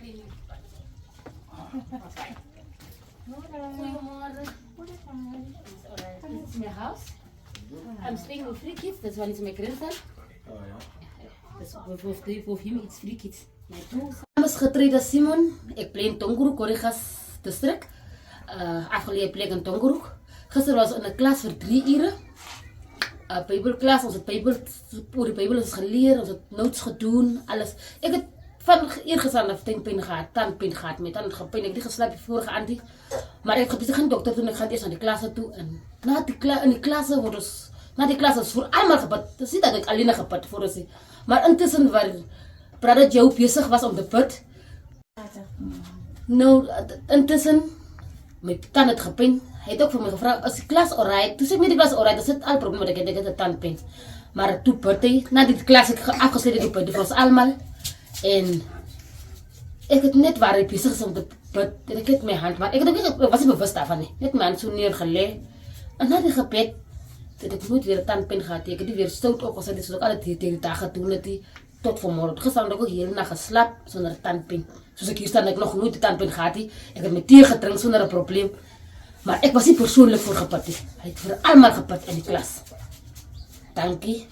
Goedemorgen. Alright, this is my house. I'm staying with 3 kids. This one is my grandson. Oh ja. Voor him it's 3 kids. My 2 sons. Ik ben getraind als Simon. Ik play in Tongroek, Origas district. Afgeleid plek in Tongroek. Gisteren was in een klas voor 3 uur. Bijbelklas, ons het oor die Bijbel is geleerd, ons het notes gedoen, alles. Ik heb van eergister af tandpijn gehad, met tandpijn. Ik heb niet geslapen vorige aandie. Maar ik heb geen dokter toen, ik ga eerst naar die klasse toe. En in die klasse wordt dus, na die klasse is voor allemaal gebad. Het is niet dat ik alleen gebad voor ons. Maar intussen waar Brother Joe bezig was om de put. Nou, intussen, mijn tand het gepijn. Hij heeft ook voor mij gevraagd, als die klas alright, toen zei ik met die klas alright, dat is het al probleem wat ik heb, de tandpijn. Maar toen put hij, na die klas heb ik afgesloten die put voor ons allemaal. En ik heb net waar ik bezig was om de put, en ik heb mijn hand, maar ik was niet bewust daarvan, nie. Net mijn hand zo neergelegd. En na die gebed, heb ik nooit weer tandpijn gehad. Ik heb die weer stout opgezet, dus ik altijd tegen die dagen toen dat die tot vanmorgen. Gisteren heb ik ook hier na geslapen zonder tandpijn. Zoals ik hier sta, heb ik nog nooit de tandpijn gehad. Ik heb mijn thee gedronken zonder een probleem. Maar ik was niet persoonlijk voor gepad. Hij heeft voor allemaal gepad in die klas. Dankie.